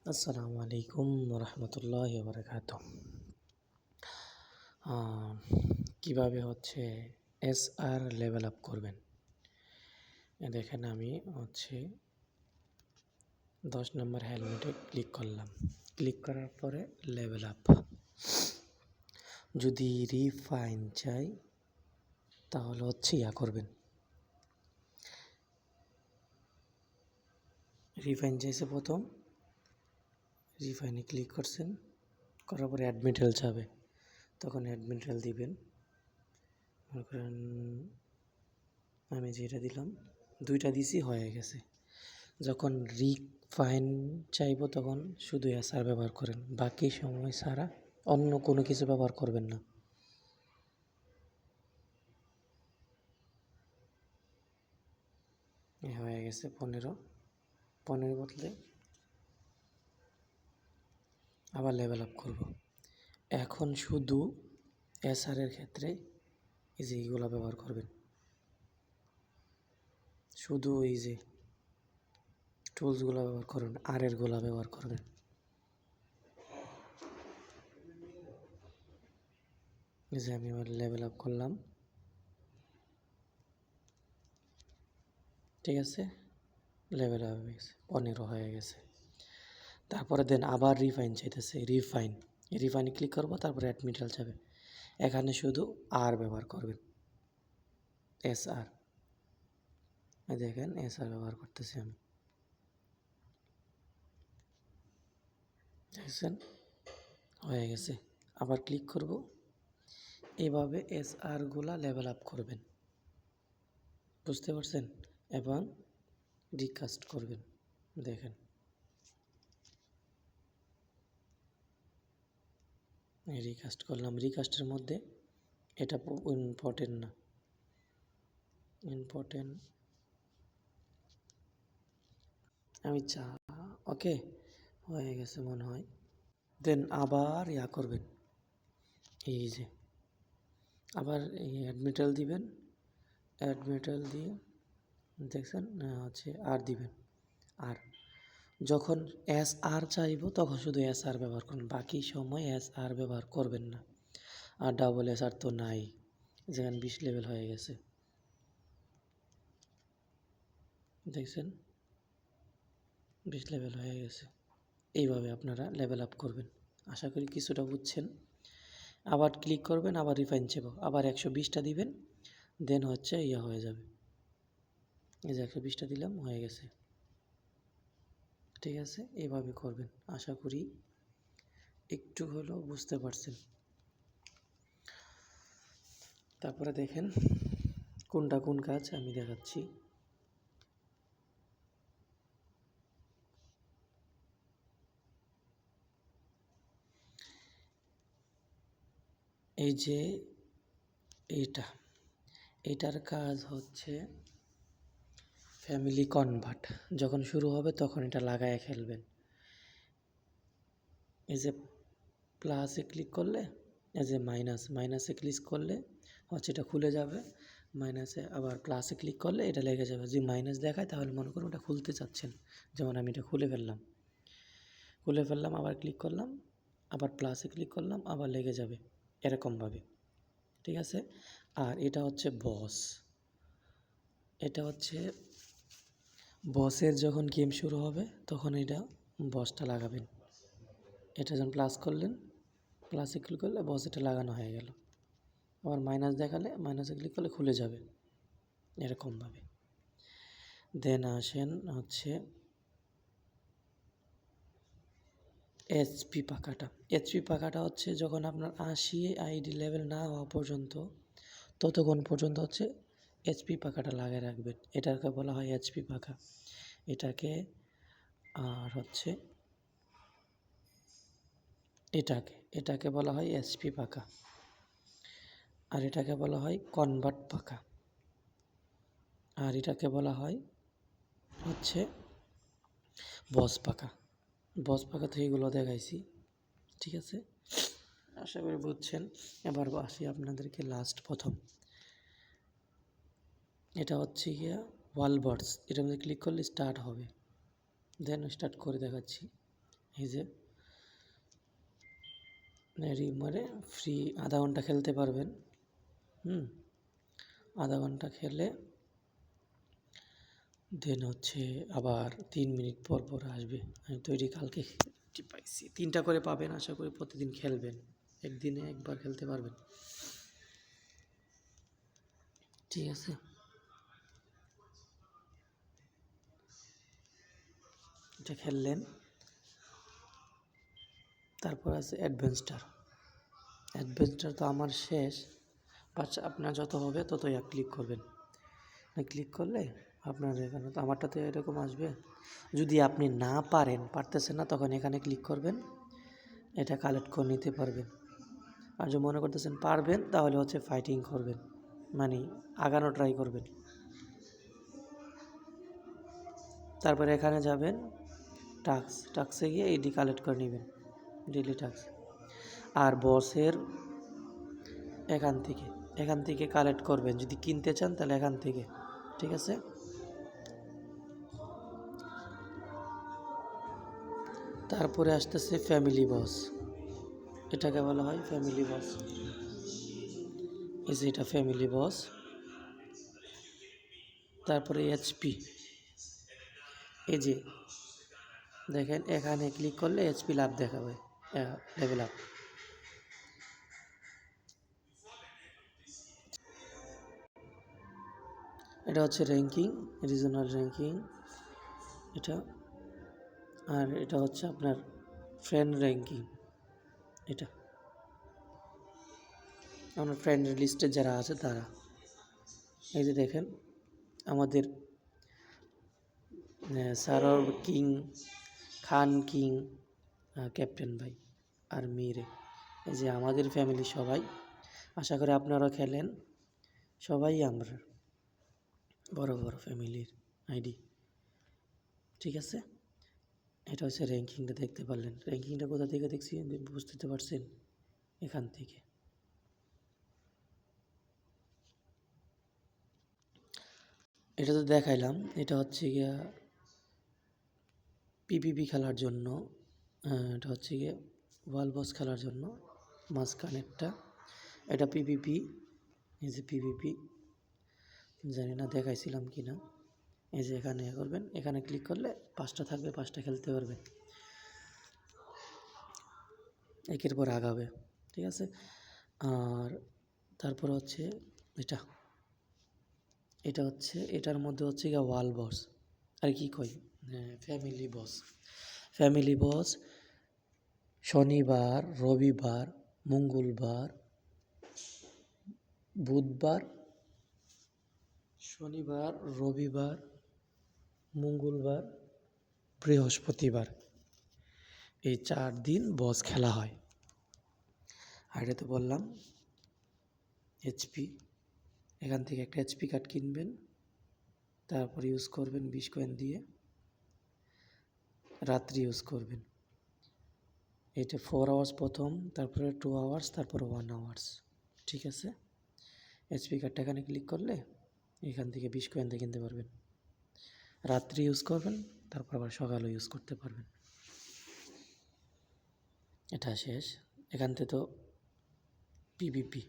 আসসালামু আলাইকুম রহমতুল্লাহি বারাকাতুহ। কীভাবে হচ্ছে এসআর লেভেল আপ করবেন। দেখেন আমি হচ্ছে 10 নম্বর হেলমেটে ক্লিক করলাম। ক্লিক করার পরে লেভেল আপ, যদি রিফাইন চাই তাহলে হচ্ছে করবেন। রিফাইন চাইছে প্রথম, রিফাইনে ক্লিক করছেন, করার পরে অ্যাডমিট হেল চাবে, তখন অ্যাডমিট হেল দিবেন। মনে করেন আমি যেটা দিলাম, দুইটা দিছি, হয়ে গেছে। যখন রিফাইন চাইব তখন শুধু এসআর ব্যবহার করেন, বাকি সময় ছাড়া অন্য কোনো কিছু ব্যবহার করবেন না। হয়ে গেছে 15 বদলে আবার লেভেল আপ করব। এখন শুধু এসআরের ক্ষেত্রে এই যে এইগুলো ব্যবহার করবেন, শুধু এই যে টুলসগুলো ব্যবহার করবেন, আরেরগুলো ব্যবহার করবেন। এই যে আমি আবার লেভেল আপ করলাম, ঠিক আছে, লেভেল আপ হয়ে গেছে, 15 হয়ে গেছে। তারপরে দেন আবার রিফাইন চাইতেছে, রিফাইনে ক্লিক করবো, তারপরে অ্যাডমিটাল যাবে। এখানে শুধু আর ব্যবহার করবেন, এসআর। দেখেন এসআর ব্যবহার করতেছি আমি, দেখছেন হয়ে গেছে। আবার ক্লিক করব, এভাবে এসআরগুলা লেভেল আপ করবেন, বুঝতে পারছেন? এবং রিকাস্ট করবেন। দেখেন রিকাস্ট করলাম, রিকাস্টের মধ্যে এটা ইম্পর্টেন্ট না, ইম্পর্টেন্ট আমি ওকে হয়ে গেছে মনে হয়। দেন আবার করবেন, এই যে আবার এই অ্যাডমিটাল দিবেন, অ্যাডমিটাল দিয়ে দেখছেন হচ্ছে আর দিবেন। আর যখন এস আর চাইব তখন শুধু এস আর ব্যবহার করুন, বাকি সময় এস আর ব্যবহার করবেন না। আর ডাবল এস আর তো নাই, যেখানে 20 লেভেল হয়ে গেছে, দেখছেন 20 লেভেল হয়ে গেছে। এইভাবে আপনারা লেভেল আপ করবেন। আশা করি কিছুটা বুঝছেন। আবার ক্লিক করবেন, আবার রিফাইন চাইব, আবার 120টা দিবেন, দেন হচ্ছে হয়ে যাবে। এই যে 120টা দিলাম, হয়ে গেছে, ঠিক আছে। এইভাবে করবেন, আশা করি একটু হলেও বুঝতে পারছেন। তারপরে দেখেন কোনটা কোন কাজ আমি দেখাচ্ছি। এই যে এটার কাজ হচ্ছে ফ্যামিলি কনভার্ট। যখন শুরু হবে তখন এটা লাগায় খেলবেন। এই যে প্লাসে ক্লিক করলে, এই যে মাইনাসে ক্লিক করলে হচ্ছে এটা খুলে যাবে, মাইনাসে আবার প্লাসে ক্লিক করলে এটা লেগে যাবে। যদি মাইনাস দেখায় তাহলে মনে করুন ওটা খুলতে চাচ্ছেন, যেমন আমি এটা খুলে ফেললাম, আবার ক্লিক করলাম, আবার প্লাসে ক্লিক করলাম, আবার লেগে যাবে এরকমভাবে, ঠিক আছে। আর এটা হচ্ছে বসের যখন গেম শুরু হবে তখন এটা বসটা লাগাবেন। এটা যখন প্লাস করলেন, প্লাসে ক্লিক করলে বস এটা লাগানো হয়ে গেল। আবার মাইনাস দেখালে মাইনাসে ক্লিক করলে খুলে যাবে এরকমভাবে। দেন আসেন হচ্ছে এইচপি পাখাটা হচ্ছে যখন আপনার 80 আইডি লেভেল না হওয়া পর্যন্ত, ততক্ষণ পর্যন্ত হচ্ছে এইচপি পাখাটা লাগিয়ে রাখবেন। এটাকে বলা হয় এইচপি পাখা। আর হচ্ছে এটাকে বলা হয় এইচপি পাখা। আর এটাকে বলা হয় কনভার্ট পাখা। আর এটাকে বলা হয় হচ্ছে বস পাখা তো এগুলো দেখাইছি, ঠিক আছে, আশা করি বুঝছেন। এবার আসি আপনাদেরকে প্রথম, এটা হচ্ছে গিয়া ওয়ালবার্ডস। এটার মধ্যে ক্লিক করলে স্টার্ট হবে, দেন স্টার্ট করে দেখাচ্ছি। এই যে মানে ফ্রি আধা ঘন্টা খেলতে পারবেন। আধা ঘন্টা খেলে দেন হচ্ছে আবার 3 মিনিট পর পর আসবে। আমি তৈরি কালকে পাইছি 3টা করে পাবেন, আশা করি প্রতিদিন খেলবেন, একদিনে একবার খেলতে পারবেন। ঠিক আছে, এটা খেললেন। তারপর আছে অ্যাডভেঞ্চার তো আমার শেষ, আচ্ছা আপনার যত হবে ততই ক্লিক করবেন। ক্লিক করলে আপনার এখানে তো আমারটাতে এরকম আসবে। যদি আপনি না পারতেছেন না, তখন এখানে ক্লিক করবেন, এটা কালেক্ট করে নিতে পারবেন। আর যদি মনে করতেছেন পারবেন, তাহলে হচ্ছে ফাইটিং করবেন, মানে আগানো ট্রাই করবেন। তারপরে এখানে যাবেন, টাস্কে গিয়ে এটি কালেক্ট করে নেবেন, ডেইলি টাস্ক। আর বসের এখান থেকে কালেক্ট করবেন, যদি কিনতে চান তাহলে এখান থেকে। ঠিক আছে, তারপরে আসতেছে ফ্যামিলি বস, এটাকে বলা হয় ফ্যামিলি বস। এই যে এটা ফ্যামিলি বস। তারপরে এইচপি, এই যে দেখেন এখানে ক্লিক করলে এইচপি লাভ দেখাবে, লেভেল আপ। এটা হচ্ছে র্যাঙ্কিং, রিজনাল র্যাঙ্কিং এটা। আর এটা হচ্ছে আপনার ফ্রেন্ড র্যাঙ্কিং, এটা আমার ফ্রেন্ড লিস্টে যারা আছে তারা। এই যে দেখেন আমাদের সারর কিং, খান কিং, ক্যাপ্টেন ভাই আর মিরে, এই যে আমাদের ফ্যামিলি সবাই। আশা করি আপনারাও খেলেন, সবাই আমরা বড় বড় ফ্যামিলির আইডি। ঠিক আছে, এটা হচ্ছে র্যাঙ্কিংটা, দেখতে পারলেন। র্যাঙ্কিংটা কোথা থেকে দেখছি বুঝতে পারছেন? এখান থেকে। এটা তো দেখাইলাম, এটা হচ্ছে গিয়া পিপিপি খেলার জন্য, এটা হচ্ছে গিয়ে ওয়াল বস খেলার জন্য মাঝখানেরটা, এটা পিপিপি। এই যে পিপিপি, জানি না দেখাইছিলাম কি না। এই যে এখানে করবেন, এখানে ক্লিক করলে 5টা থাকবে, 5টা খেলতে পারবেন, একের পর আগাবে। ঠিক আছে, আর তারপর হচ্ছে এটা হচ্ছে এটার মধ্যে হচ্ছে গিয়ে ওয়াল বস, আর কি কই, ফ্যামিলি বস শনিবার, রবিবার, মঙ্গলবার, বুধবার, শনিবার, রবিবার, মঙ্গলবার, বৃহস্পতিবার, এই 4 দিন বস খেলা হয়। আর এটা তো বললাম এইচপি, এখান থেকে একটা এইচপি কার্ড কিনবেন, তারপর ইউজ করবেন 20 কয়েন দিয়ে, রাত্রি ইউজ করবেন। এটা 4 আওয়ার্স প্রথম, তারপরে 2 আওয়ার্স, তারপরে 1 আওয়ার্স। ঠিক আছে, এইচপি কার্ডটা এখানে ক্লিক করলে এখান থেকে 20 কয়েন দিয়ে কিনতে পারবেন, রাত্রি ইউজ করবেন, তারপর আবার সকালেও ইউজ করতে পারবেন। এটা শেষ। এখান থেকে তো পিভিপি,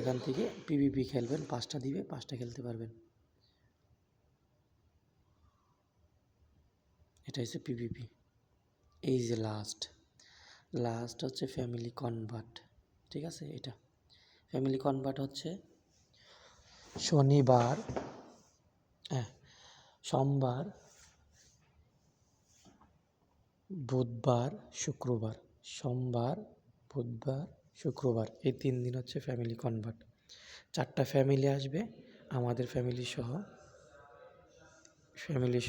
এখান থেকে পিভিপি খেলবেন, 5টা দিবে, 5টা খেলতে পারবেন। এটা হচ্ছে পিভিপি। এই যে লাস্ট হচ্ছে ফ্যামিলি কনভার্ট। ঠিক আছে, এটা ফ্যামিলি কনভার্ট হচ্ছে সোমবার, বুধবার, শুক্রবার, সোমবার, বুধবার, শুক্রবার, এই 3 দিন হচ্ছে ফ্যামিলি কনভার্ট। 4টা ফ্যামিলি আসবে, আমাদের ফ্যামিলি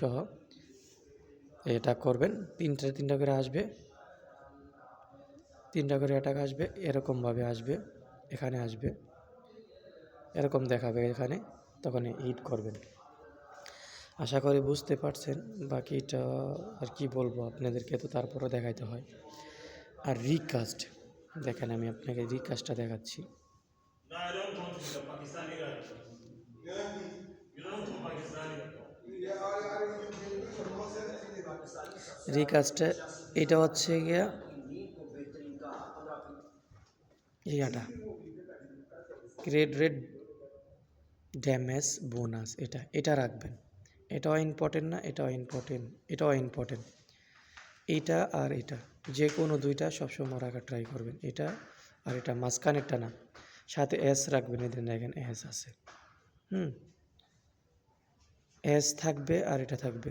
সহ এটা করবেন। 3টা করে আসবে, 3টা করে অ্যাটাক আসবে, এরকমভাবে আসবে, এখানে আসবে, এরকম দেখাবে এখানে, তখন হিট করবেন। আশা করি বুঝতে পারছেন। বাকিটা আর কি বলবো আপনাদেরকে, তো তারপরও দেখাইতে হয়। আর রিকাস্ট দেখেন, আমি আপনাকে রিকাস্টটা দেখাচ্ছি। রিকাস্টে এটা হচ্ছে গিয়া ইয়াটা ক্রেডিট রেট ড্যামেজ বোনাস, এটা রাখবেন। এটাও ইম্পর্টেন্ট না, এটাও ইম্পর্টেন্ট, এটাও ইম্পর্টেন্ট। এটা আর এটা যে কোনো দুইটা সবসময় রাখার ট্রাই করবেন। এটা আর এটা মাঝখানেরটা না, সাথে এস রাখবেন। এদের দেখেন এস আছে, এস থাকবে আর এটা থাকবে।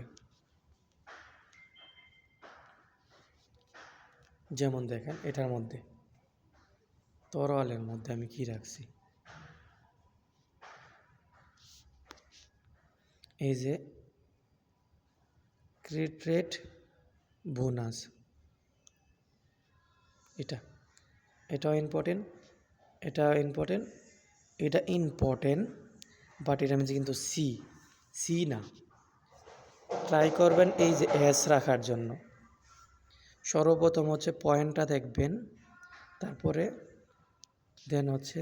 যেমন দেখেন এটার মধ্যে তরোয়ালের মধ্যে আমি কি রাখছি, এই যে ক্রেডিট রেট বোনাস, এটাও ইম্পর্টেন্ট, এটাও ইম্পর্টেন্ট, এটা ইম্পর্টেন্ট, বাট এটা মধ্যে কিন্তু সি না। ট্রাই করবেন এই যে এস রাখার জন্য। সর্বপ্রথম হচ্ছে পয়েন্টটা দেখবেন, তারপরে দেন হচ্ছে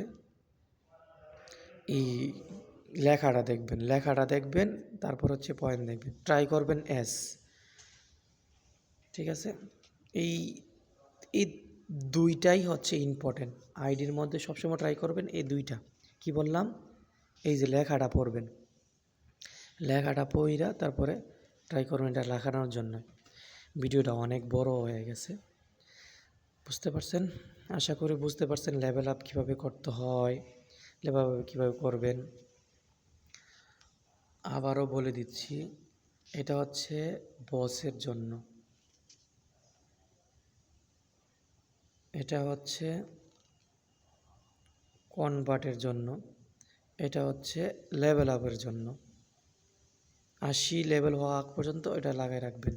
এই লেখাটা দেখবেন, তারপর হচ্ছে পয়েন্ট দেখবেন। ট্রাই করবেন এস, ঠিক আছে? এই এই দুইটাই হচ্ছে ইম্পর্টেন্ট। আইডির মধ্যে সবসময় ট্রাই করবেন এই দুইটা। কি বললাম? এই যে লেখাটা পড়বেন, লেখাটা পড়া তারপরে ট্রাই করবেন এটা লেখানোর জন্য। ভিডিওটা অনেক বড় হয়ে গেছে, বুঝতে পারছেন? আশা করি বুঝতে পারছেন লেভেল আপ কীভাবে করতে হয়, লেভেল আপ কীভাবে করবেন। আবারও বলে দিচ্ছি, এটা হচ্ছে বসের জন্য, এটা হচ্ছে কনভার্টের জন্য, এটা হচ্ছে লেভেল আপের জন্য। 80 লেভেল হওয়া আগ পর্যন্ত এটা লাগাই রাখবেন।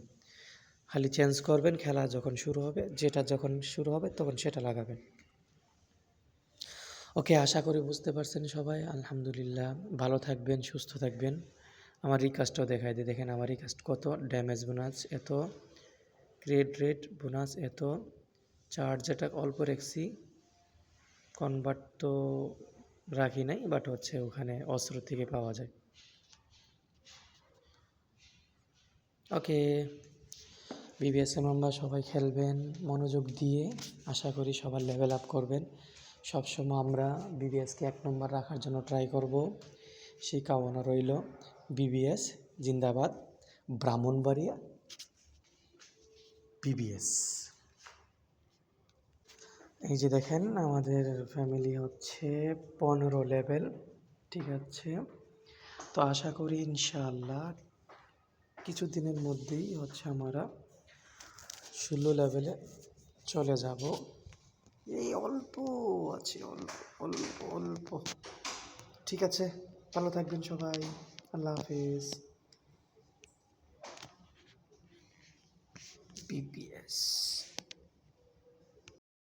খালি চেঞ্জ করবেন খেলা যখন শুরু হবে, যেটা যখন শুরু হবে তখন সেটা লাগাবেন। ওকে, আশা করি বুঝতে পারছেন সবাই। আলহামদুলিল্লাহ, ভালো থাকবেন, সুস্থ থাকবেন। আমার রিকাস্টও দেখাই দিই, দেখেন আমার রিকাস্ট কত, ড্যামেজ বোনাস এত, ক্রেডিট রেট বোনাস এত, চার্জ এটা অল্প রেখেছি, কনভার্ট তো রাখি নাই, বাট হচ্ছে ওখানে অস্ত্র থেকে পাওয়া যায়। ওকে, বিবিএসএম আমরা সবাই খেলবেন মনোযোগ দিয়ে, আশা করি সবার লেভেল আপ করবেন। সবসময় আমরা বিবিএসকে 1 নম্বর রাখার জন্য ট্রাই করব, সেই কামনা রইল। বিবিএস জিন্দাবাদ, ব্রাহ্মণবাড়িয়া বিবিএস। এই যে দেখেন আমাদের ফ্যামিলি হচ্ছে 15 লেভেল, ঠিক আছে? তো আশা করি ইনশাআল্লাহ কিছুদিনের মধ্যেই হচ্ছে আমরা 16 লেভেলে চলে যাব। এই অল্প আছে, অল্প অল্প অল্প। ঠিক আছে, ভালো থাকবেন সবাই, আল্লাহ হাফিজ। বিবিএস।